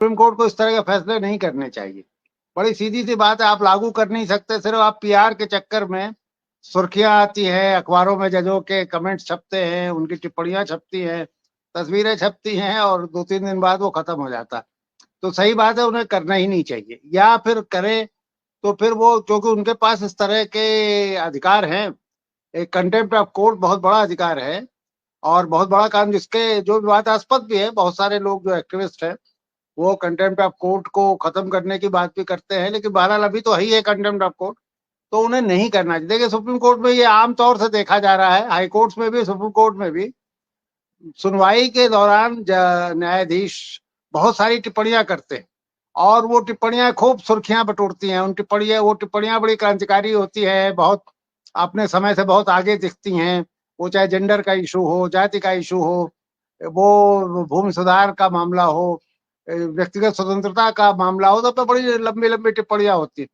Supreme court को इस तरह के फैसले नहीं करने चाहिए। बड़ी सीधी सी बात है, आप लागू कर नहीं सकते, सिर्फ आप पीआर के चक्कर में सुर्खियां आती है, अखबारों में जजों के कमेंट्स छपते हैं, उनकी टिप्पणियां छपती हैं, तस्वीरें छपती हैं और 2-3 दिन बाद वो खत्म हो जाता। तो सही बात है, उन्हें करना ही नहीं चाहिए, या फिर करे तो फिर वो, क्योंकि उनके पास इस तरह के अधिकार हैं, एक कंटेम्प्ट ऑफ कोर्ट बहुत बड़ा अधिकार है और बहुत बड़ा काम, जिसके जो विवादास्पद भी है, बहुत सारे लोग जो एक्टिविस्ट हैं वो कंटेम्प्ट ऑफ कोर्ट को खत्म करने की बात भी करते हैं, लेकिन बहरहाल अभी तो है ही है कंटेम्प्ट ऑफ कोर्ट, तो उन्हें नहीं करना चाहिए। देखिए सुप्रीम कोर्ट में ये आमतौर से देखा जा रहा है, हाई कोर्ट में भी, सुप्रीम कोर्ट में भी, सुनवाई के दौरान न्यायाधीश बहुत सारी टिप्पणियां करते हैं और वो टिप्पणियां खूब सुर्खियां बटोरती हैं। वो टिप्पणियां बड़ी क्रांतिकारी होती है, बहुत अपने समय से बहुत आगे दिखती हैं। वो चाहे जेंडर का इशू हो, जाति का इशू हो, वो भूमि सुधार का मामला हो, व्यक्तिगत स्वतंत्रता का मामला हो, तो बड़ी लंबी लंबी टिप्पणियां होती है।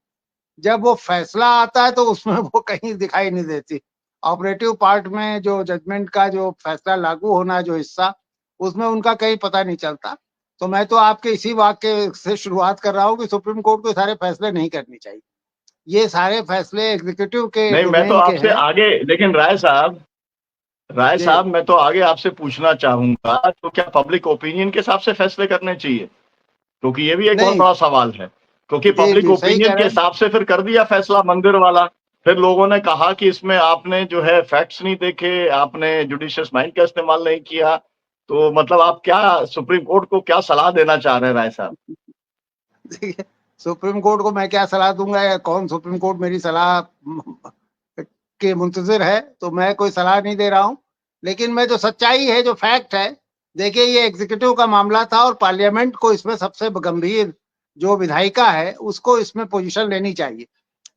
जब वो फैसला आता है तो उसमें वो कहीं दिखाई नहीं देती। ऑपरेटिव पार्ट में जो जजमेंट का जो फैसला लागू होना जो हिस्सा, उसमें उनका कहीं पता नहीं चलता। तो मैं तो आपके इसी वाक्य से शुरुआत कर रहा हूँ कि सुप्रीम कोर्ट को सारे फैसले नहीं करने चाहिए। ये सारे फैसले एग्जीक्यूटिव के नहीं, मैं तो डोमेन के आपसे हैं। आगे, लेकिन राय जी साहब मैं तो आगे आपसे पूछना चाहूंगा, तो क्या पब्लिक ओपिनियन के हिसाब से फैसले करने चाहिए? क्योंकि ये भी एक बहुत नहीं, बड़ा सवाल है, क्योंकि जी पब्लिक जी सही कह ओपिनियन के रहे हैं। हिसाब से फिर कर दिया फैसला मंदिर वाला। फिर लोगों ने कहा कि इसमें आपने जो है फैक्ट्स नहीं देखे, आपने जुडिशियस माइंड का इस्तेमाल नहीं किया। तो मतलब आप क्या सुप्रीम कोर्ट को क्या सलाह देना चाह रहे हैं राय साहब? देखिए, सुप्रीम कोर्ट को मैं क्या सलाह दूंगा, या कौन सुप्रीम कोर्ट मेरी सलाह के मुंतजिर है, तो मैं कोई सलाह नहीं दे रहा हूं। लेकिन मैं, जो सच्चाई है, जो फैक्ट है, देखिए ये एग्जीक्यूटिव का मामला था और पार्लियामेंट को इसमें सबसे गंभीर जो विधायिका है उसको इसमें पोजीशन लेनी चाहिए।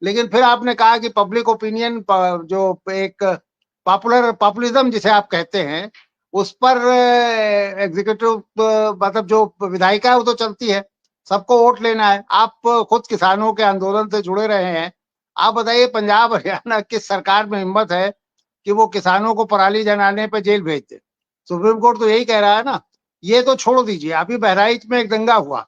लेकिन फिर आपने कहा कि पब्लिक ओपिनियन, जो एक पॉपुलिज्म जिसे आप कहते हैं, उस पर एग्जीक्यूटिव, मतलब जो विधायिका है वो तो चलती है, सबको वोट लेना है। आप खुद किसानों के आंदोलन से जुड़े रहे हैं, आप बताइए पंजाब हरियाणा किस सरकार में हिम्मत है कि वो किसानों को पराली जलाने पे जेल भेज दे? सुप्रीम कोर्ट तो यही कह रहा है ना। ये तो छोड़ दीजिए, अभी बहराइच में एक दंगा हुआ,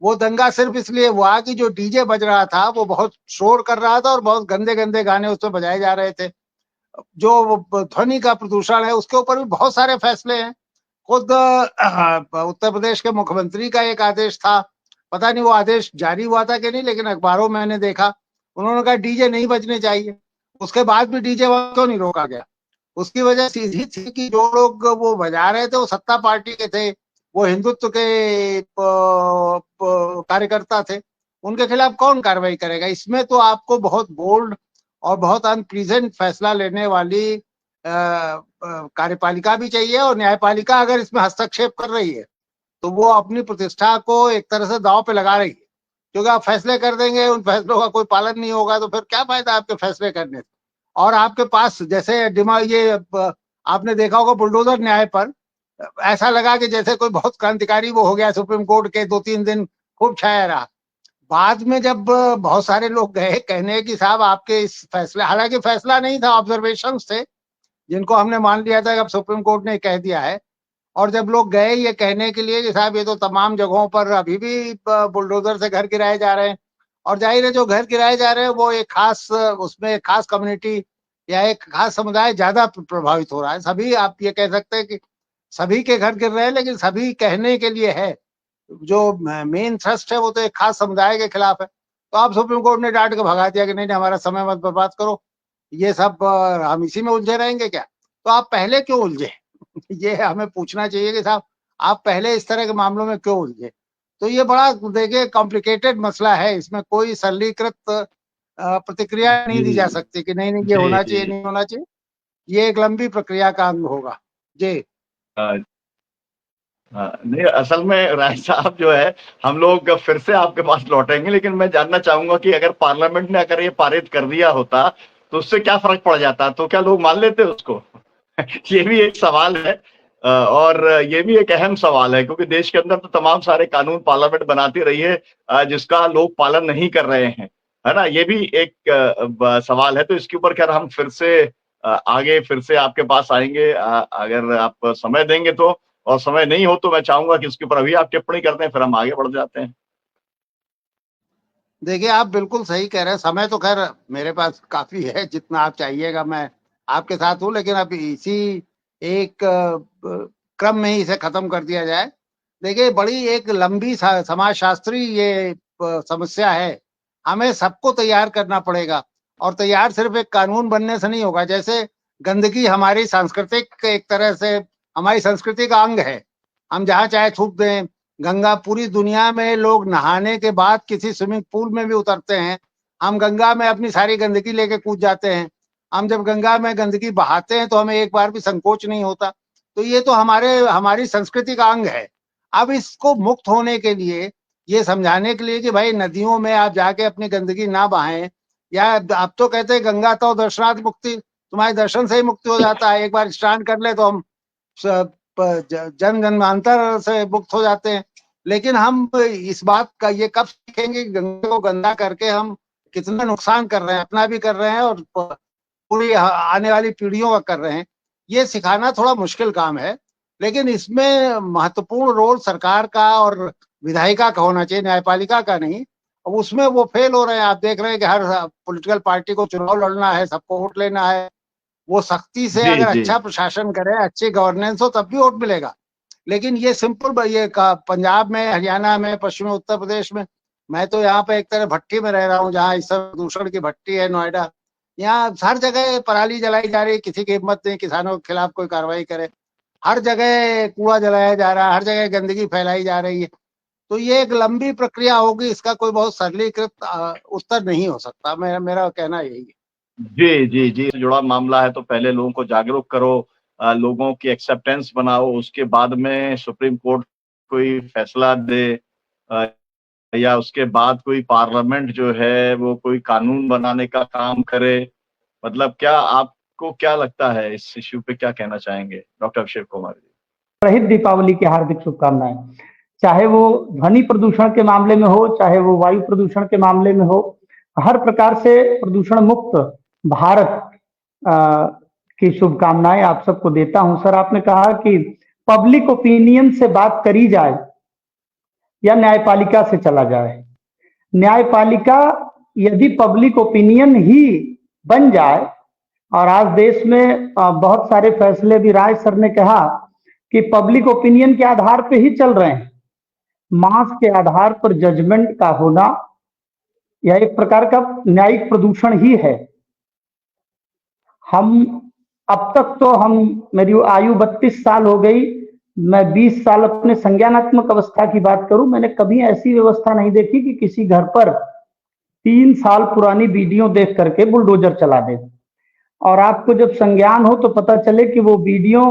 वो दंगा सिर्फ इसलिए हुआ कि जो डीजे बज रहा था वो बहुत शोर कर रहा था और बहुत गंदे गंदे गाने उसमें बजाए जा रहे थे। जो ध्वनि का प्रदूषण है उसके ऊपर भी बहुत सारे फैसले हैं। खुद उत्तर प्रदेश के मुख्यमंत्री का एक आदेश था, पता नहीं वो आदेश जारी हुआ था कि नहीं, लेकिन अखबारों में मैंने देखा, उन्होंने कहा डीजे नहीं बजने चाहिए। उसके बाद भी डीजे क्यों नहीं रोका गया? उसकी वजह सीधी थी कि जो लोग वो बजा रहे थे वो सत्ता पार्टी के थे, वो हिंदुत्व के कार्यकर्ता थे। उनके खिलाफ कौन कार्रवाई करेगा? इसमें तो आपको बहुत बोल्ड और बहुत अनप्लीजेंट फैसला लेने वाली कार्यपालिका भी चाहिए, और न्यायपालिका अगर इसमें हस्तक्षेप कर रही है तो वो अपनी प्रतिष्ठा को एक तरह से दांव पे लगा रही है। क्योंकि आप फैसले कर देंगे, उन फैसलों का कोई पालन नहीं होगा, तो फिर क्या फायदा आपके फैसले करने से? और आपके पास जैसे दिमाग, ये आपने देखा होगा बुलडोजर न्याय पर, ऐसा लगा कि जैसे कोई बहुत क्रांतिकारी वो हो गया, सुप्रीम कोर्ट के 2-3 दिन खूब छाया रहा। बाद में जब बहुत सारे लोग गए कहने कि साहब आपके इस फैसले, हालांकि फैसला नहीं था, ऑब्जर्वेशन थे जिनको हमने मान लिया था कि अब सुप्रीम कोर्ट ने कह दिया है। और जब लोग गए ये कहने के लिए कि साहब ये तो तमाम जगहों पर अभी भी बुलडोजर से घर गिराए जा रहे हैं, और जाहिर है जो घर गिराए जा रहे हैं वो एक खास, उसमें एक खास कम्युनिटी या एक खास समुदाय ज्यादा प्रभावित हो रहा है। सभी, आप ये कह सकते हैं कि सभी के घर गिर रहे हैं, लेकिन सभी कहने के लिए है, जो मेन थ्रस्ट है वो तो एक खास समुदाय के खिलाफ है। तो आप सुप्रीम कोर्ट ने डांट के भगा दिया कि नहीं नहीं, हमारा समय मत बर्बाद करो, ये सब हम इसी में उलझे रहेंगे क्या? तो आप पहले क्यों उलझे? ये हमें पूछना चाहिए कि साहब आप पहले इस तरह के मामलों में क्यों उलझे? तो ये बड़ा, देखिए, कॉम्प्लिकेटेड मसला है, इसमें कोई सरलीकृत प्रतिक्रिया नहीं दी जा जी सकती कि नहीं नहीं ये जी होना जी। चाहिए, नहीं होना चाहिए। ये एक लंबी प्रक्रिया का अंग होगा। जी हाँ हाँ, नहीं असल में राय साहब जो है, हम लोग फिर से आपके पास लौटेंगे, लेकिन मैं जानना चाहूंगा कि अगर पार्लियामेंट ने अगर ये पारित कर दिया होता तो उससे क्या फर्क पड़ जाता? तो क्या लोग मान लेते उसको? ये भी एक सवाल है। और ये भी एक अहम सवाल है, क्योंकि देश के अंदर तो तमाम सारे कानून पार्लियामेंट बनाती रही है, जिसका लोग पालन नहीं कर रहे हैं, है ना? ये भी एक सवाल है। तो इसके ऊपर खैर हम फिर से आगे फिर से आपके पास आएंगे, अगर आप समय देंगे तो। और समय नहीं हो तो मैं चाहूंगा कि उसके ऊपर अभी आप टिप्पणी करते हैं, फिर हम आगे बढ़ जाते हैं। देखिए, आप बिल्कुल सही कह रहे हैं। समय तो खैर मेरे पास काफी है, जितना आप चाहिएगा मैं आपके साथ हूँ, लेकिन अब इसी एक क्रम में ही इसे खत्म कर दिया जाए। देखिए, बड़ी एक लंबी समाजशास्त्री ये समस्या है। हमें सबको तैयार करना पड़ेगा, और तैयार सिर्फ एक कानून बनने से नहीं होगा। जैसे गंदगी हमारी सांस्कृतिक, एक तरह से हमारी संस्कृति का अंग है। हम जहाँ चाहे थूक दें। गंगा, पूरी दुनिया में लोग नहाने के बाद किसी स्विमिंग पूल में भी उतरते हैं। हम गंगा में अपनी सारी गंदगी लेके कूद जाते हैं। हम जब गंगा में गंदगी बहाते हैं तो हमें एक बार भी संकोच नहीं होता। तो ये तो हमारी संस्कृति का अंग है। अब इसको मुक्त होने के लिए, ये समझाने के लिए कि भाई नदियों में आप जाके अपनी गंदगी ना बहाएं, या अब तो कहते हैं गंगा तो दर्शनार्थ मुक्ति, तुम्हारे दर्शन से ही मुक्ति हो जाता है। एक बार स्नान कर ले तो हम जन जन्मांतर से मुक्त हो जाते हैं। लेकिन हम इस बात का ये कब सीखेंगे कि गंगा को गंदा करके हम कितना नुकसान कर रहे हैं, अपना भी कर रहे हैं और पूरी आने वाली पीढ़ियों का कर रहे हैं। ये सिखाना थोड़ा मुश्किल काम है, लेकिन इसमें महत्वपूर्ण रोल सरकार का और विधायिका का होना चाहिए, न्यायपालिका का नहीं। अब उसमें वो फेल हो रहे हैं। आप देख रहे हैं कि हर पॉलिटिकल पार्टी को चुनाव लड़ना है, सबको वोट लेना है। वो सख्ती से जी अगर जी। अच्छा प्रशासन करे, अच्छी गवर्नेंस हो, तब भी वोट मिलेगा। लेकिन ये सिंपल, ये पंजाब में, हरियाणा में, पश्चिमी उत्तर प्रदेश में, मैं तो यहाँ पे एक तरह भट्टी में रह रहा हूँ, जहाँ इस सब प्रदूषण की भट्टी है, नोएडा। यहाँ हर जगह पराली जलाई जा रही है, किसी की हिम्मत नहीं किसानों के खिलाफ कोई कार्रवाई करे। हर जगह कूड़ा जलाया जा रहा है, हर जगह गंदगी फैलाई जा रही है। तो ये एक लंबी प्रक्रिया होगी, इसका कोई बहुत सरलीकृत उत्तर नहीं हो सकता। मेरा कहना यही है। जी जी जी, जुड़ा मामला है तो पहले लोगों को जागरूक करो, लोगों की एक्सेप्टेंस बनाओ, उसके बाद में सुप्रीम कोर्ट कोई फैसला दे, या उसके बाद कोई पार्लियामेंट जो है वो कोई कानून बनाने का काम करे। मतलब क्या आपको क्या लगता है, इस इश्यू पे क्या कहना चाहेंगे डॉक्टर अभिषेक कुमार जी? रहित दीपावली की हार्दिक शुभकामनाएं। चाहे वो ध्वनि प्रदूषण के मामले में हो, चाहे वो वायु प्रदूषण के मामले में हो, हर प्रकार से प्रदूषण मुक्त भारत की शुभकामनाएं आप सबको देता हूं। सर, आपने कहा कि पब्लिक ओपिनियन से बात करी जाए या न्यायपालिका से चला जाए। न्यायपालिका यदि पब्लिक ओपिनियन ही बन जाए, और आज देश में बहुत सारे फैसले भी राय सर ने कहा कि पब्लिक ओपिनियन के आधार पे ही चल रहे हैं, मास के आधार पर जजमेंट का होना, यह एक प्रकार का न्यायिक प्रदूषण ही है। हम अब तक तो मेरी आयु 32 साल हो गई, मैं 20 साल अपने संज्ञानात्मक अवस्था की बात करूं, मैंने कभी ऐसी व्यवस्था नहीं देखी कि किसी घर पर 3 साल पुरानी वीडियो देख करके बुलडोजर चला दे, और आपको जब संज्ञान हो तो पता चले कि वो वीडियो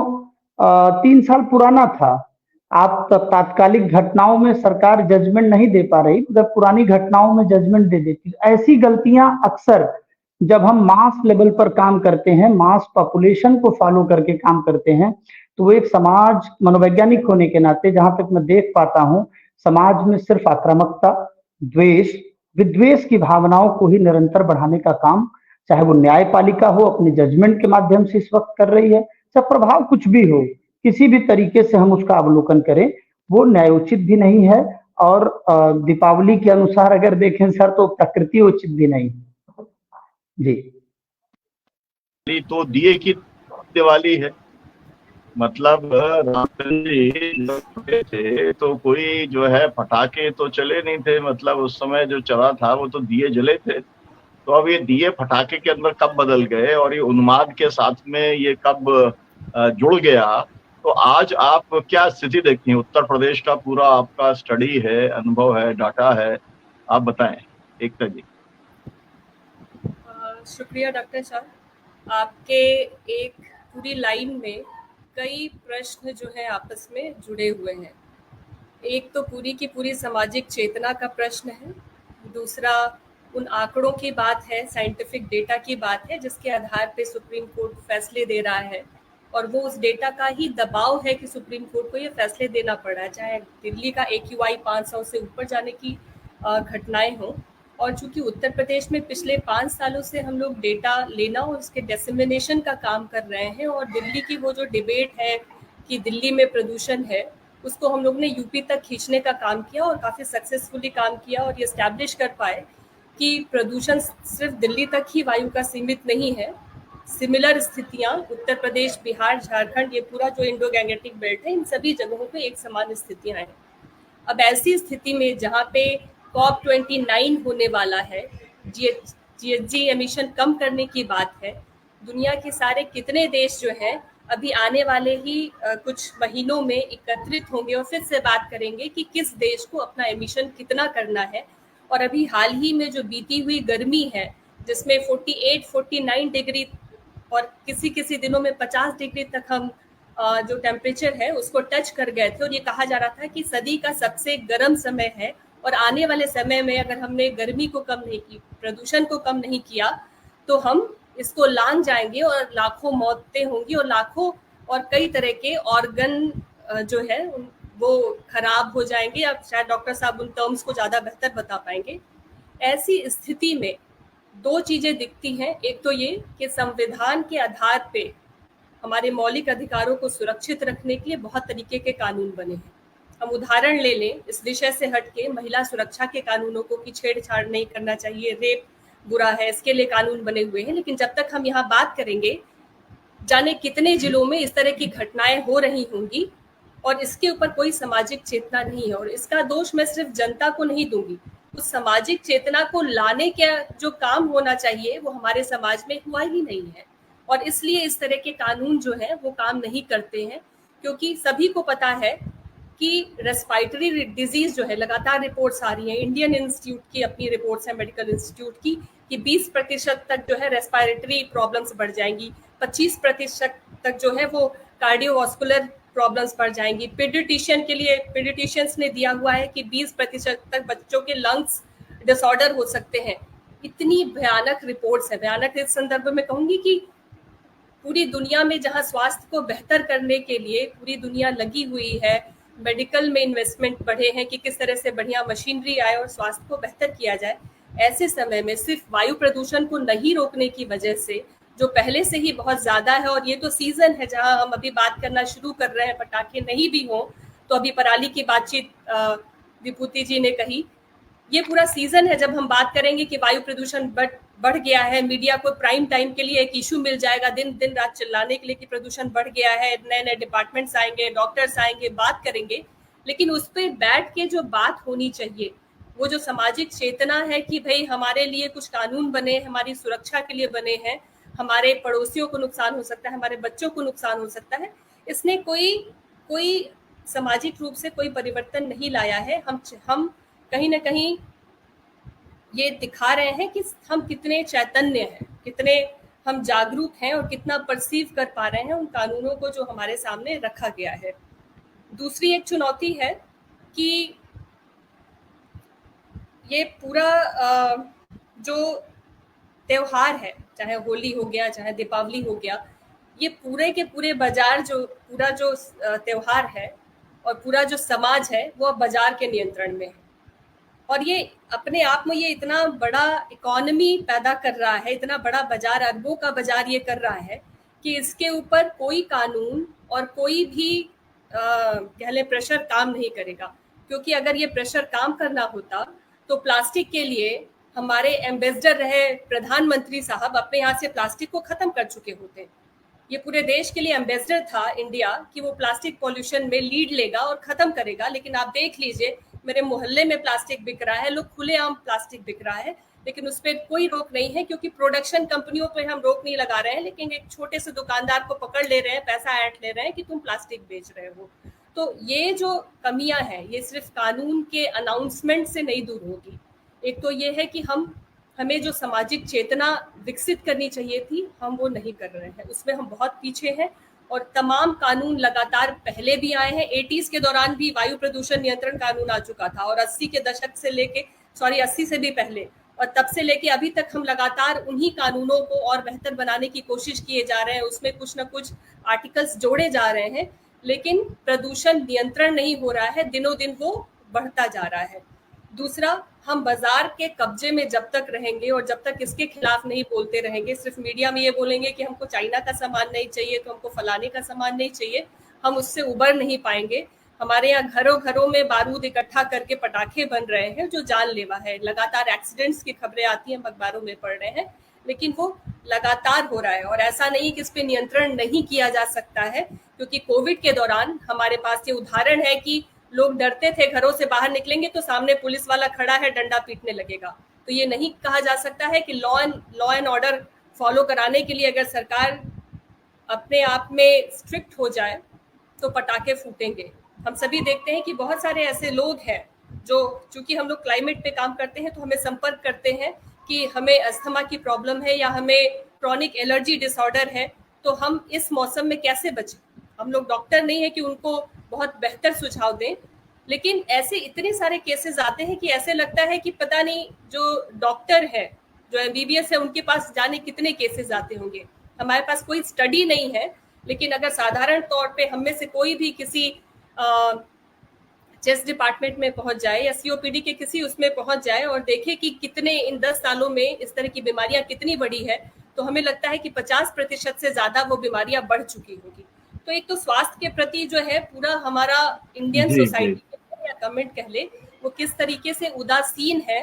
3 साल पुराना था। आप तात्कालिक घटनाओं में सरकार जजमेंट नहीं दे पा रही, मगर पुरानी घटनाओं में जजमेंट दे देती। ऐसी गलतियां अक्सर जब हम मास लेवल पर काम करते हैं, मास पॉपुलेशन को फॉलो करके काम करते हैं, तो वो एक समाज मनोवैज्ञानिक होने के नाते जहां तक मैं देख पाता हूं, समाज में सिर्फ आक्रामकता, द्वेष, विद्वेष की भावनाओं को ही निरंतर बढ़ाने का काम, चाहे वो न्यायपालिका हो अपने जजमेंट के माध्यम से इस वक्त कर रही है, चाहे प्रभाव कुछ भी हो, किसी भी तरीके से हम उसका अवलोकन करें, वो न्यायोचित भी नहीं है। और दीपावली के अनुसार अगर देखें सर, तो प्रकृति उचित भी नहीं जी। तो दिए की दिवाली है, मतलब रामचंद्र जी जब छोटे थे तो कोई जो है पटाखे तो चले नहीं थे, मतलब उस समय जो चला था वो तो दिए जले थे। तो अब ये दिए पटाखे के अंदर कब बदल गए और ये उन्माद के साथ में ये कब जुड़ गया? तो आज आप क्या स्थिति देखती हैं? उत्तर प्रदेश का पूरा आपका स्टडी है, अनुभव है, डाटा है, आप बताएं एकता जी। शुक्रिया डॉक्टर साहब। आपके एक पूरी लाइन में कई प्रश्न जो है आपस में जुड़े हुए हैं। एक तो पूरी की पूरी सामाजिक चेतना का प्रश्न है, दूसरा उन आंकड़ों की बात है, साइंटिफिक डेटा की बात है जिसके आधार पे सुप्रीम कोर्ट फैसले दे रहा है, और वो उस डेटा का ही दबाव है कि सुप्रीम कोर्ट को ये फैसले देना पड़ा, चाहे दिल्ली का AQI 500 से ऊपर जाने की घटनाएं हों। और चूंकि उत्तर प्रदेश में पिछले 5 सालों से हम लोग डेटा लेना और उसके डिसेमिनेशन का काम कर रहे हैं, और दिल्ली की वो जो डिबेट है कि दिल्ली में प्रदूषण है, उसको हम लोग ने यूपी तक खींचने का काम किया और काफ़ी सक्सेसफुली काम किया और ये एस्टैब्लिश कर पाए कि प्रदूषण सिर्फ दिल्ली तक ही वायु का सीमित नहीं है। सिमिलर स्थितियां उत्तर प्रदेश, बिहार, झारखंड, ये पूरा जो इंडो गैंगेटिक बेल्ट है, इन सभी जगहों पे एक समान स्थितियां हैं। अब ऐसी स्थिति में जहाँ पे COP29 होने वाला है, GHG एमिशन कम करने की बात है, दुनिया के सारे कितने देश जो हैं अभी आने वाले ही कुछ महीनों में एकत्रित होंगे और फिर से बात करेंगे कि किस देश को अपना एमिशन कितना करना है। और अभी हाल ही में जो बीती हुई गर्मी है, जिसमें 48-49 डिग्री और किसी किसी दिनों में 50 डिग्री तक हम जो टेम्परेचर है उसको टच कर गए थे और ये कहा जा रहा था कि सदी का सबसे गर्म समय है और आने वाले समय में अगर हमने गर्मी को कम नहीं की, प्रदूषण को कम नहीं किया, तो हम इसको लांघ जाएंगे और लाखों मौतें होंगी और लाखों और कई तरह के ऑर्गन जो है वो खराब हो जाएंगे। अब शायद डॉक्टर साहब उन टर्म्स को ज़्यादा बेहतर बता पाएंगे। ऐसी स्थिति में दो चीज़ें दिखती हैं। एक तो ये कि संविधान के आधार पे हमारे मौलिक अधिकारों को सुरक्षित रखने के लिए बहुत तरीके के कानून बने हैं। हम उदाहरण ले लें इस विषय से हट के, महिला सुरक्षा के कानूनों को कि छेड़छाड़ नहीं करना चाहिए, रेप बुरा है, इसके लिए कानून बने हुए हैं। लेकिन जब तक हम यहाँ बात करेंगे, जाने कितने जिलों में इस तरह की घटनाएं हो रही होंगी और इसके ऊपर कोई सामाजिक चेतना नहीं है। और इसका दोष मैं सिर्फ जनता को नहीं दूंगी, उस सामाजिक चेतना को लाने का जो काम होना चाहिए वो हमारे समाज में हुआ ही नहीं है। और इसलिए इस तरह के कानून जो है वो काम नहीं करते हैं, क्योंकि सभी को पता है कि रेस्पिरेटरी डिजीज जो है, लगातार रिपोर्ट्स आ रही हैं, इंडियन इंस्टीट्यूट की अपनी रिपोर्ट्स है, मेडिकल इंस्टीट्यूट की, कि 20% तक जो है रेस्पिरेटरी प्रॉब्लम्स बढ़ जाएंगी, 25% तक जो है वो कार्डियोवास्कुलर प्रॉब्लम्स बढ़ जाएंगी। पीडियाट्रिशियन के लिए, पीडियाट्रिशियंस ने दिया हुआ है कि 20% तक बच्चों के लंग्स डिसऑर्डर हो सकते हैं। इतनी भयानक रिपोर्ट्स है। भयानक इस संदर्भ में कहूंगी कि पूरी दुनिया में जहां स्वास्थ्य को बेहतर करने के लिए पूरी दुनिया लगी हुई है, मेडिकल में इन्वेस्टमेंट बढ़े हैं कि किस तरह से बढ़िया मशीनरी आए और स्वास्थ्य को बेहतर किया जाए, ऐसे समय में सिर्फ वायु प्रदूषण को नहीं रोकने की वजह से, जो पहले से ही बहुत ज्यादा है, और ये तो सीजन है जहां हम अभी बात करना शुरू कर रहे हैं, पटाखे नहीं भी हों तो अभी पराली की बातचीत विभूति जी ने कही, ये पूरा सीजन है जब हम बात करेंगे कि वायु प्रदूषण बढ़ गया है। मीडिया को प्राइम टाइम के लिए एक इशू मिल जाएगा दिन दिन रात चिल्लाने के लिए कि प्रदूषण बढ़ गया है, नए नए डिपार्टमेंट्स आएंगे, डॉक्टर्स आएंगे, बात करेंगे। लेकिन उस पर बैठ के जो बात होनी चाहिए, वो जो सामाजिक चेतना है कि भाई हमारे लिए कुछ कानून बने, हमारी सुरक्षा के लिए बने हैं, हमारे पड़ोसियों को नुकसान हो सकता है, हमारे बच्चों को नुकसान हो सकता है, इसने कोई सामाजिक रूप से कोई परिवर्तन नहीं लाया है। हम कहीं ना कहीं ये दिखा रहे हैं कि हम कितने चैतन्य हैं, कितने हम जागरूक हैं और कितना परसीव कर पा रहे हैं उन कानूनों को जो हमारे सामने रखा गया है। दूसरी एक चुनौती है कि ये पूरा जो त्योहार है, चाहे होली हो गया, चाहे दीपावली हो गया, ये पूरे के पूरे बाजार, जो पूरा जो त्योहार है और पूरा जो समाज है वो अब बाजार के नियंत्रण में है। और ये अपने आप में ये इतना बड़ा इकोनॉमी पैदा कर रहा है, इतना बड़ा बाजार, अरबों का बाजार ये कर रहा है कि इसके ऊपर कोई कानून और कोई भी कह लें प्रेशर काम नहीं करेगा। क्योंकि अगर ये प्रेशर काम करना होता तो प्लास्टिक के लिए हमारे एम्बेसडर रहे प्रधानमंत्री साहब अपने यहाँ से प्लास्टिक को खत्म कर चुके होते। ये पूरे देश के लिए एम्बेसडर था इंडिया कि वो प्लास्टिक पॉल्यूशन में लीड लेगा और खत्म करेगा। लेकिन आप देख लीजिए, मेरे मोहल्ले में प्लास्टिक बिक रहा है, लोग खुलेआम प्लास्टिक बिक रहा है, लेकिन उस पर कोई रोक नहीं है, क्योंकि प्रोडक्शन कंपनियों पे हम रोक नहीं लगा रहे हैं, लेकिन एक छोटे से दुकानदार को पकड़ ले रहे हैं, पैसा ऐंठ ले रहे हैं कि तुम प्लास्टिक बेच रहे हो। तो ये जो कमियां हैं, ये सिर्फ कानून के अनाउंसमेंट से नहीं दूर होगी। एक तो ये है कि हमें जो सामाजिक चेतना विकसित करनी चाहिए थी, हम वो नहीं कर रहे हैं, उसमें हम बहुत पीछे हैं। और तमाम कानून लगातार पहले भी आए हैं, 80s के दौरान भी वायु प्रदूषण नियंत्रण कानून आ चुका था, और 80 के दशक से लेके 80 से भी पहले, और तब से लेके अभी तक हम लगातार उन्हीं कानूनों को और बेहतर बनाने की कोशिश किए जा रहे हैं, उसमें कुछ ना कुछ आर्टिकल्स जोड़े जा रहे हैं, लेकिन प्रदूषण नियंत्रण नहीं हो रहा है, दिनों दिन वो बढ़ता जा रहा है। दूसरा, हम बाजार के कब्जे में जब तक रहेंगे और जब तक इसके खिलाफ नहीं बोलते रहेंगे, सिर्फ मीडिया में ये बोलेंगे कि हमको चाइना का सामान नहीं चाहिए तो हमको फलाने का सामान नहीं चाहिए, हम उससे उबर नहीं पाएंगे। हमारे यहाँ घरों घरों में बारूद इकट्ठा करके पटाखे बन रहे हैं जो जानलेवा है। लगातार एक्सीडेंट्स की खबरें आती हैं, अखबारों में पढ़ रहे हैं, लेकिन वो लगातार हो रहा है। और ऐसा नहीं कि इस पे नियंत्रण नहीं किया जा सकता है, क्योंकि कोविड के दौरान हमारे पास ये उदाहरण है कि लोग डरते थे, घरों से बाहर निकलेंगे तो सामने पुलिस वाला खड़ा है, डंडा पीटने लगेगा। तो ये नहीं कहा जा सकता है कि लॉ एंड ऑर्डर फॉलो कराने के लिए अगर सरकार अपने आप में स्ट्रिक्ट हो जाए तो पटाखे फूटेंगे। हम सभी देखते हैं कि बहुत सारे ऐसे लोग हैं जो, चूंकि हम लोग क्लाइमेट पे काम करते हैं, तो हमें संपर्क करते हैं कि हमें अस्थमा की प्रॉब्लम है या हमें क्रॉनिक एलर्जी डिसऑर्डर है, तो हम इस मौसम में कैसे बचें। हम लोग डॉक्टर नहीं है कि उनको बहुत बेहतर सुझाव दें, लेकिन ऐसे इतने सारे केसेस आते हैं कि ऐसे लगता है कि पता नहीं जो डॉक्टर है, जो MBBS है, उनके पास जाने कितने केसेस आते होंगे। हमारे पास कोई स्टडी नहीं है, लेकिन अगर साधारण तौर पे हम में से कोई भी किसी चेस्ट डिपार्टमेंट में पहुंच जाए या COPD के किसी उसमें पहुंच जाए और देखे कि कितने इन 10 सालों में इस तरह की बीमारियां कितनी बढ़ी है, तो हमें लगता है कि 50% से ज्यादा वो बीमारियां बढ़ चुकी होगी। तो एक तो स्वास्थ्य के प्रति जो है पूरा हमारा इंडियन सोसाइटी या गवर्नमेंट कह ले, वो किस तरीके से उदासीन है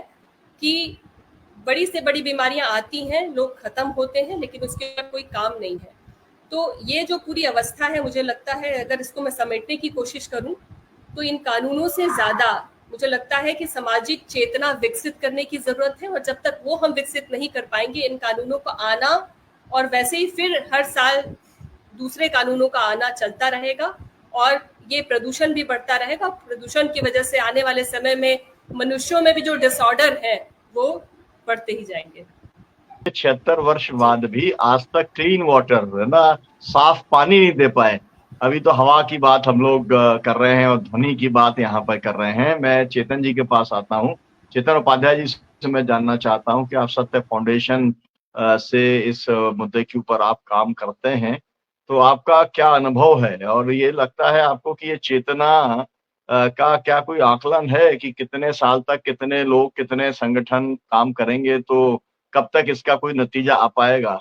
कि बड़ी से बड़ी बीमारियां आती हैं, लोग खत्म होते हैं, लेकिन उसके बाद कोई काम नहीं है। तो ये जो पूरी अवस्था है, मुझे लगता है अगर इसको मैं समेटने की कोशिश करूं तो इन कानूनों से ज्यादा मुझे लगता है कि सामाजिक चेतना विकसित करने की जरूरत है। और जब तक वो हम विकसित नहीं कर पाएंगे, इन कानूनों को आना और वैसे ही फिर हर साल दूसरे कानूनों का आना चलता रहेगा और ये प्रदूषण भी बढ़ता रहेगा। प्रदूषण की वजह से आने वाले समय में मनुष्यों में भी जो डिसऑर्डर है वो बढ़ते ही जाएंगे। 76 वर्ष बाद भी आज तक क्लीन वाटर, है ना, साफ पानी नहीं दे पाए। अभी तो हवा की बात हम लोग कर रहे हैं और ध्वनि की बात यहाँ पर कर रहे हैं। मैं चेतन जी के पास आता हूँ। चेतन उपाध्याय जी से मैं जानना चाहता हूँ कि आप सत्य फाउंडेशन से इस मुद्दे के ऊपर आप काम करते हैं, तो आपका क्या अनुभव है और ये लगता है आपको कि ये चेतना का क्या कोई आकलन है कि कितने साल तक कितने लोग, कितने संगठन काम करेंगे, तो कब तक इसका कोई नतीजा आ पाएगा?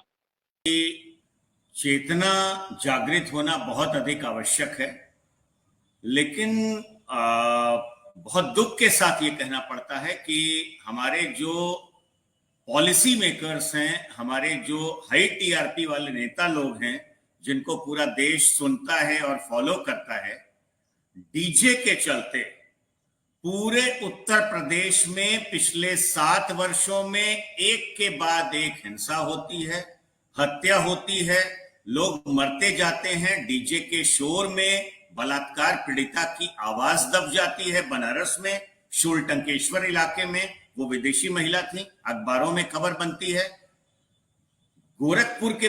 चेतना जागृत होना बहुत अधिक आवश्यक है, लेकिन बहुत दुख के साथ ये कहना पड़ता है कि हमारे जो पॉलिसी मेकर्स हैं, हमारे जो हाई TRP वाले नेता लोग हैं, जिनको पूरा देश सुनता है और फॉलो करता है, डीजे के चलते पूरे उत्तर प्रदेश में पिछले 7 वर्षों में एक के बाद एक हिंसा होती है, हत्या होती है, लोग मरते जाते हैं। डीजे के शोर में बलात्कार पीड़िता की आवाज दब जाती है। बनारस में शूलटंकेश्वर इलाके में वो विदेशी महिला थी, अखबारों में खबर बनती है। गोरखपुर के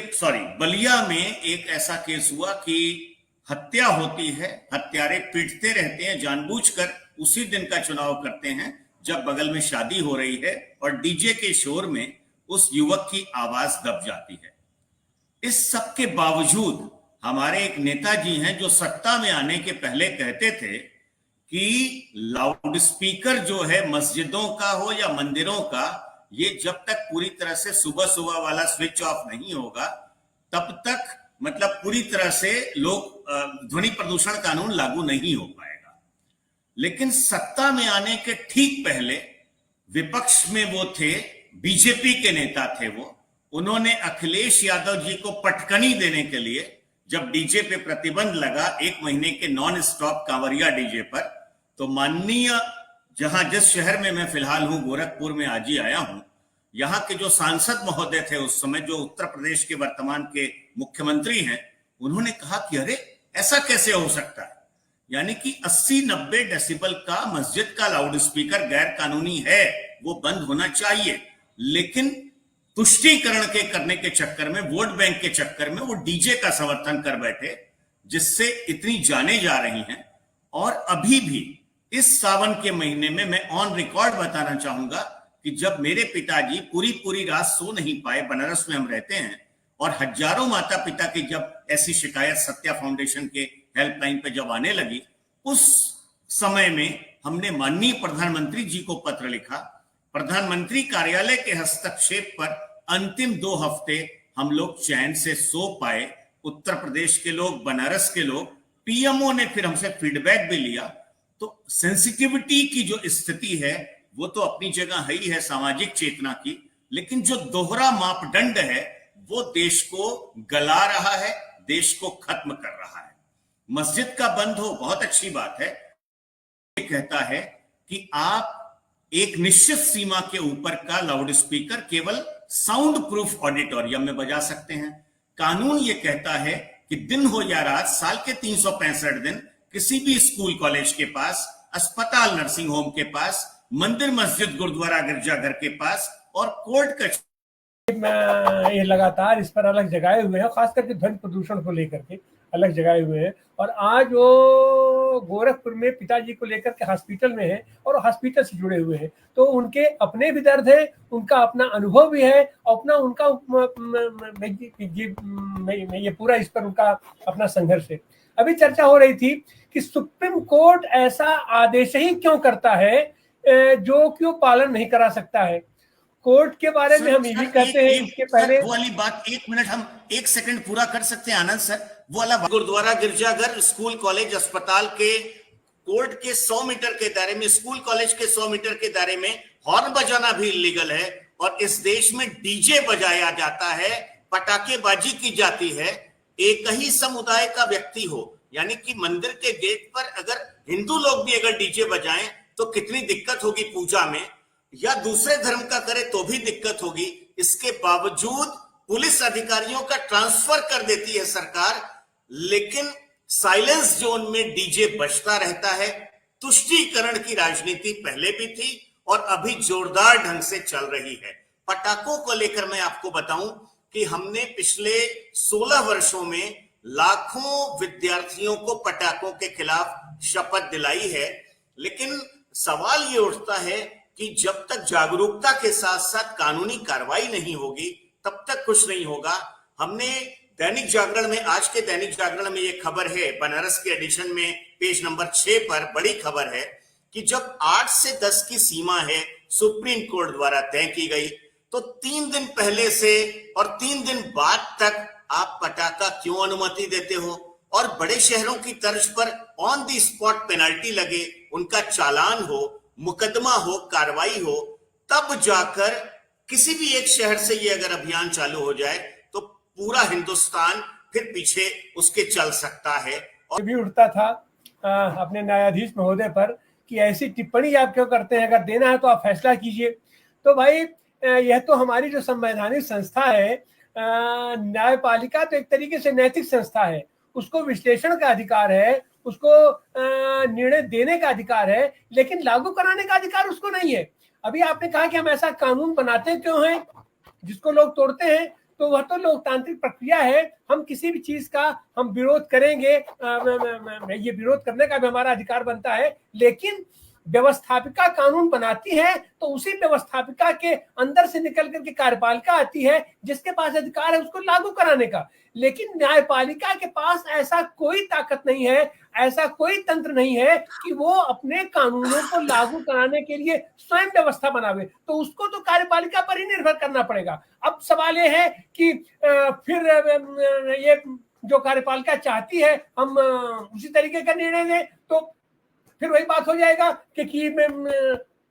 बलिया में एक ऐसा केस हुआ कि हत्या होती है, हत्यारे पीटते रहते हैं जानबूझकर, उसी दिन का चुनाव करते हैं जब बगल में शादी हो रही है और डीजे के शोर में उस युवक की आवाज दब जाती है। इस सब के बावजूद हमारे एक नेताजी हैं जो सत्ता में आने के पहले कहते थे कि लाउड स्पीकर जो है मस्जिदों का हो या मंदिरों का, ये जब तक पूरी तरह से सुबह सुबह वाला स्विच ऑफ नहीं होगा तब तक मतलब पूरी तरह से लोग ध्वनि प्रदूषण कानून लागू नहीं हो पाएगा। लेकिन सत्ता में आने के ठीक पहले विपक्ष में वो थे, बीजेपी के नेता थे वो, उन्होंने अखिलेश यादव जी को पटकनी देने के लिए जब डीजे पे प्रतिबंध लगा 1 महीने के नॉन स्टॉप कांवरिया डीजे पर, तो माननीय जिस शहर में मैं फिलहाल हूं, गोरखपुर में आज ही आया हूं, यहाँ के जो सांसद महोदय थे उस समय, जो उत्तर प्रदेश के वर्तमान के मुख्यमंत्री हैं, उन्होंने कहा कि अरे ऐसा कैसे हो सकता है, यानी कि 80-90 डेसिबल का मस्जिद का लाउड स्पीकर गैर कानूनी है, वो बंद होना चाहिए। लेकिन तुष्टीकरण के करने के चक्कर में, वोट बैंक के चक्कर में वो डीजे का समर्थन कर बैठे, जिससे इतनी जानें जा रही हैं। और अभी भी इस सावन के महीने में मैं ऑन रिकॉर्ड बताना चाहूंगा कि जब मेरे पिताजी पूरी रात सो नहीं पाए, बनारस में हम रहते हैं, और हजारों माता पिता की जब ऐसी शिकायत सत्या फाउंडेशन के हेल्पलाइन पे जब आने लगी, उस समय में हमने माननीय प्रधानमंत्री जी को पत्र लिखा। प्रधानमंत्री कार्यालय के हस्तक्षेप पर अंतिम 2 हफ्ते हम लोग चैन से सो पाए। उत्तर प्रदेश के लोग, बनारस के लोग पीएमओ ने फिर हमसे फीडबैक भी लिया। तो सेंसिटिविटी की जो स्थिति है वो तो अपनी जगह ही है सामाजिक चेतना की, लेकिन जो दोहरा मापदंड है वो देश को गला रहा है, देश को खत्म कर रहा है। मस्जिद का बंद हो बहुत अच्छी बात है, ये कहता है कि आप एक निश्चित सीमा के ऊपर का लाउड स्पीकर केवल साउंड प्रूफ ऑडिटोरियम में बजा सकते हैं। कानून ये कहता है कि दिन हो या रात, साल के 365 दिन किसी भी स्कूल कॉलेज के पास, अस्पताल नर्सिंग होम के पास, मंदिर मस्जिद गुरुद्वारा गिरजाघर के पास और कोर्ट का ये लगातार इस पर अलग जगाए हुए हैं, खास करके ध्वनि प्रदूषण को लेकर के अलग जगाए हुए हैं। और आज वो गोरखपुर में पिताजी को लेकर के हॉस्पिटल में है और हॉस्पिटल से जुड़े हुए हैं, तो उनके अपने भी दर्द है, उनका अपना अनुभव भी है, अपना उनका ये पूरा इस पर उनका अपना संघर्ष है। अभी चर्चा हो रही थी कि सुप्रीम कोर्ट ऐसा आदेश ही क्यों करता है जो क्यों पालन नहीं करा सकता है। कोर्ट के बारे में हम ये भी कहते हैं, इसके पहले वो वाली बात 1 मिनट हम 1 सेकंड पूरा कर सकते हैं आनंद सर। वो वाला गुरुद्वारा गिरजाघर स्कूल कॉलेज अस्पताल के कोर्ट के 100 मीटर के दायरे में, स्कूल कॉलेज के 100 मीटर के दायरे में हॉर्न बजाना भी इलीगल है। और इस देश में डीजे बजाया जाता है, पटाखेबाजी की जाती है। एक ही समुदाय का व्यक्ति हो, यानी कि मंदिर के गेट पर अगर हिंदू लोग भी अगर डीजे बजाएं तो कितनी दिक्कत होगी पूजा में, या दूसरे धर्म का करे तो भी दिक्कत होगी। इसके बावजूद पुलिस अधिकारियों का ट्रांसफर कर देती है सरकार, लेकिन साइलेंस जोन में डीजे बजता रहता है। तुष्टीकरण की राजनीति पहले भी थी और अभी जोरदार ढंग से चल रही है। पटाखों को लेकर मैं आपको बताऊं कि हमने पिछले 16 वर्षों में लाखों विद्यार्थियों को पटाखों के खिलाफ शपथ दिलाई है। लेकिन सवाल ये उठता है कि जब तक जागरूकता के साथ साथ कानूनी कार्रवाई नहीं होगी तब तक कुछ नहीं होगा। हमने दैनिक जागरण में, आज के दैनिक जागरण में ये खबर है, बनारस के एडिशन में पेज नंबर 6 पर बड़ी खबर है कि जब 8 से 10 की सीमा है सुप्रीम कोर्ट द्वारा तय की गई, तो 3 दिन पहले से और 3 दिन बाद तक आप पटाखा क्यों अनुमति देते हो? और बड़े शहरों की तर्ज पर ऑन द स्पॉट पेनल्टी लगे, उनका चालान हो, मुकदमा हो, कार्रवाई हो, तब जाकर किसी भी एक शहर से ये अगर अभियान चालू हो जाए तो पूरा हिंदुस्तान फिर पीछे उसके चल सकता है। और भी उठता था अपने न्यायाधीश महोदय पर कि ऐसी टिप्पणी आप क्यों करते हैं, अगर देना है तो आप फैसला कीजिए। तो भाई यह तो हमारी जो संवैधानिक संस्था है, न्यायपालिका तो एक तरीके से नैतिक संस्था है, उसको विश्लेषण का अधिकार है, उसको निर्णय देने का अधिकार है, लेकिन लागू कराने का अधिकार उसको नहीं है। अभी आपने कहा कि हम ऐसा कानून बनाते क्यों हैं जिसको लोग तोड़ते हैं, तो वह तो लोकतांत्रिक प्रक्रिया है। हम किसी भी चीज का हम विरोध करेंगे, ये विरोध करने का भी हमारा अधिकार बनता है, लेकिन व्यवस्थापिका कानून बनाती है तो उसी व्यवस्थापिका के अंदर से निकल करके कार्यपालिका आती है जिसके पास अधिकार है उसको लागू कराने का। लेकिन न्यायपालिका के पास ऐसा कोई ताकत नहीं है, ऐसा कोई तंत्र नहीं है कि वो अपने कानूनों को लागू कराने के लिए स्वयं व्यवस्था बनावे, तो उसको तो कार्यपालिका पर ही निर्भर करना पड़ेगा। अब सवाल ये है कि फिर ये जो कार्यपालिका चाहती है हम उसी तरीके का निर्णय लें, तो फिर वही बात हो जाएगा कि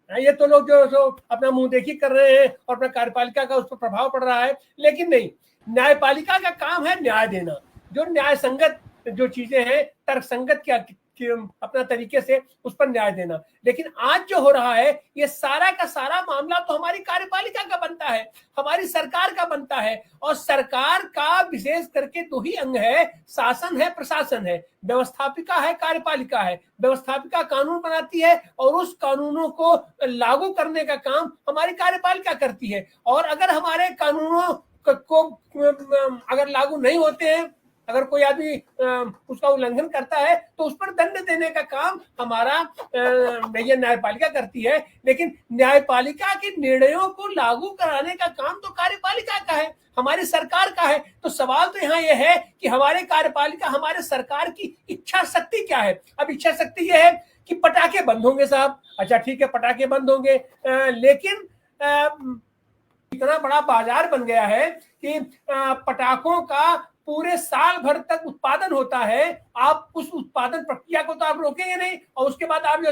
ये तो लोग जो अपना मुंह देखी कर रहे हैं और अपना कार्यपालिका का उस पर प्रभाव पड़ रहा है। लेकिन नहीं, न्यायपालिका का काम है न्याय देना, जो न्याय संगत जो चीजें हैं, तर्क संगत की अपना तरीके से उस पर न्याय देना। लेकिन आज जो हो रहा है ये सारा का सारा मामला तो हमारी कार्यपालिका का बनता है, हमारी सरकार का बनता है। और सरकार का विशेष करके 2 ही अंग है, शासन है, प्रशासन है। व्यवस्थापिका है, कार्यपालिका है। व्यवस्थापिका कानून बनाती है और उस कानूनों को लागू करने का काम हमारी कार्यपालिका करती है। और अगर हमारे कानूनों को अगर लागू नहीं होते हैं, अगर कोई आदमी उसका उल्लंघन करता है तो उस पर दंड देने का काम हमारा ये न्यायपालिका करती है। लेकिन न्यायपालिका के निर्णयों को लागू कराने का काम तो कार्यपालिका का है, हमारी सरकार का है। तो सवाल तो यहाँ यह है कि हमारे कार्यपालिका, हमारे सरकार की इच्छा शक्ति क्या है। अब इच्छा शक्ति यह है कि पटाखे बंद होंगे साहब, अच्छा ठीक है पटाखे बंद होंगे, लेकिन इतना बड़ा बाजार बन गया है कि पटाखों का पूरे साल भर तक उत्पादन होता है, आप उस उत्पादन प्रक्रिया को तो आप रोकेंगे नहीं, और उसके बाद आप जो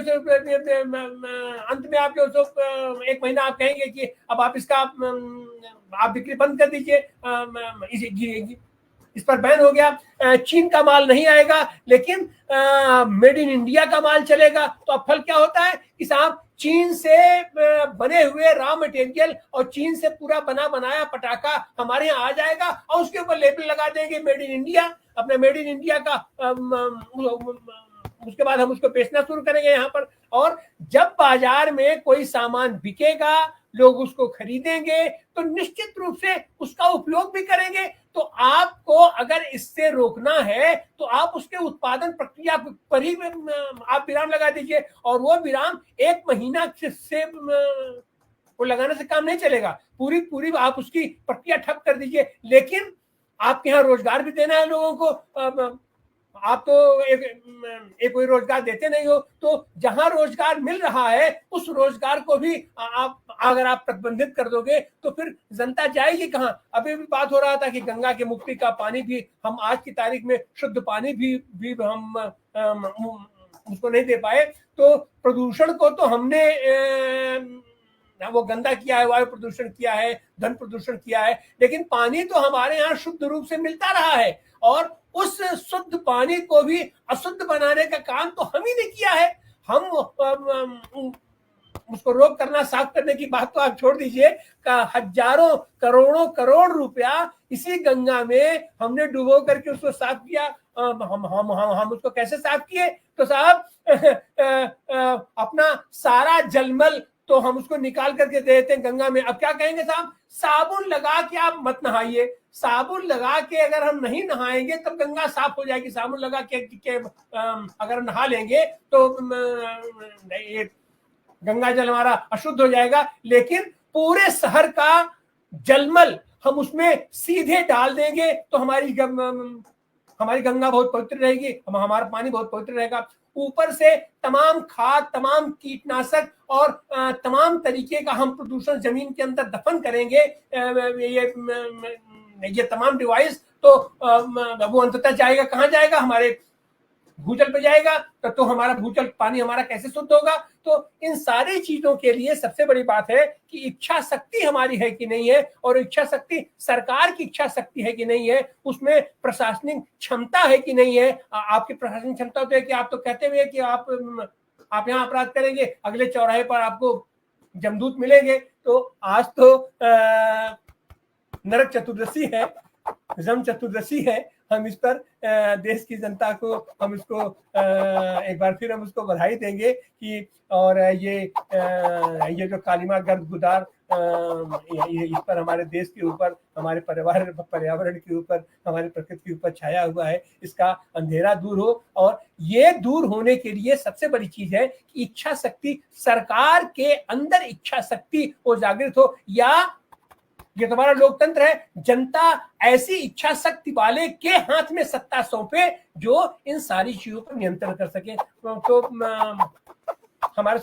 अंत में आप जो 1 महीना आप कहेंगे कि अब आप इसका आप बिक्री बंद कर दीजिए, इस पर बैन हो गया, चीन का माल नहीं आएगा लेकिन मेड इन इंडिया का माल चलेगा। तो अब फल क्या होता है कि साहब चीन से बने हुए रॉ मटेरियल और चीन से पूरा बना बनाया पटाखा हमारे यहाँ आ जाएगा और उसके ऊपर लेबल लगा देंगे मेड इन इंडिया, अपने मेड इन इंडिया का, उसके बाद हम उसको बेचना शुरू करेंगे यहाँ पर। और जब बाजार में कोई सामान बिकेगा, लोग उसको खरीदेंगे, तो निश्चित रूप से उसका उपयोग भी करेंगे। तो आपको अगर इससे रोकना है तो आप उसके उत्पादन प्रक्रिया पर ही आप विराम लगा दीजिए, और वो विराम 1 महीना से वो लगाने से काम नहीं चलेगा, पूरी आप उसकी प्रक्रिया ठप कर दीजिए। लेकिन आपके यहाँ रोजगार भी देना है लोगों को, आप तो एक कोई रोजगार देते नहीं हो, तो जहां रोजगार मिल रहा है उस रोजगार को भी अगर आप प्रतिबंधित कर दोगे तो फिर जनता जाएगी कहां। अभी भी बात हो रहा था कि गंगा के मुक्ति का पानी भी हम आज की तारीख में शुद्ध पानी भी हम उसको नहीं दे पाए। तो प्रदूषण को तो हमने वो गंदा किया है, वायु प्रदूषण किया है, धन प्रदूषण किया है, लेकिन पानी तो हमारे यहाँ शुद्ध रूप से मिलता रहा है, और उस शुद्ध पानी को भी अशुद्ध बनाने का काम तो हम ही ने किया है। हम उसको रोक करना, साफ करने की बात तो आप छोड़ दीजिए, हजारों करोड़ों करोड़ रुपया इसी गंगा में हमने डुबो करके उसको साफ किया। हम उसको कैसे साफ किए? तो साहब अपना सारा जलमल तो हम उसको निकाल करके दे देते हैं गंगा में। अब क्या कहेंगे साहब, साबुन लगा के आप मत नहाइए, साबुन लगा के अगर हम नहीं नहाएंगे तब गंगा साफ हो जाएगी। साबुन लगा के अगर नहा लेंगे तो गंगा जल हमारा अशुद्ध हो जाएगा। लेकिन पूरे शहर का जलमल हम उसमें सीधे डाल देंगे तो हमारी गंगा बहुत पवित्र रहेगी, हमारा पानी बहुत पवित्र रहेगा। ऊपर से तमाम खाद, तमाम कीटनाशक और तमाम तरीके का हम प्रदूषण जमीन के अंदर दफन करेंगे। ये तमाम डिवाइस तो वो अंततः जाएगा कहाँ जाएगा? हमारे भूजल पे जाएगा। तो हमारा भूजल पानी हमारा कैसे शुद्ध होगा? तो इन सारी चीजों के लिए सबसे बड़ी बात है कि इच्छा शक्ति हमारी है कि नहीं है, और इच्छा शक्ति सरकार की इच्छा शक्ति है कि नहीं है, उसमें प्रशासनिक क्षमता है कि नहीं है। आपकी प्रशासनिक क्षमता तो है कि आप तो कहते हुए कि आप यहाँ अपराध करेंगे, अगले चौराहे पर आपको जमदूत मिलेंगे। तो आज तो नरक चतुर्दशी है, जम चतुर्दशी है। हम इस पर देश की जनता को हम इसको एक बार फिर हम उसको बधाई देंगे कि, और ये जो कालिमा गर्द गुदार इस पर हमारे देश के ऊपर, हमारे पर्यावरण के ऊपर, हमारे प्रकृति के ऊपर छाया हुआ है, इसका अंधेरा दूर हो। और ये दूर होने के लिए सबसे बड़ी चीज है कि इच्छा शक्ति, सरकार के अंदर इच्छा शक्ति वो जागृत हो। या ये तुम्हारा लोकतंत्र है, जनता ऐसी इच्छा शक्ति वाले के हाथ में सत्ता सौंपे जो इन सारी चीजों पर नियंत्रण कर सके। तो हमारे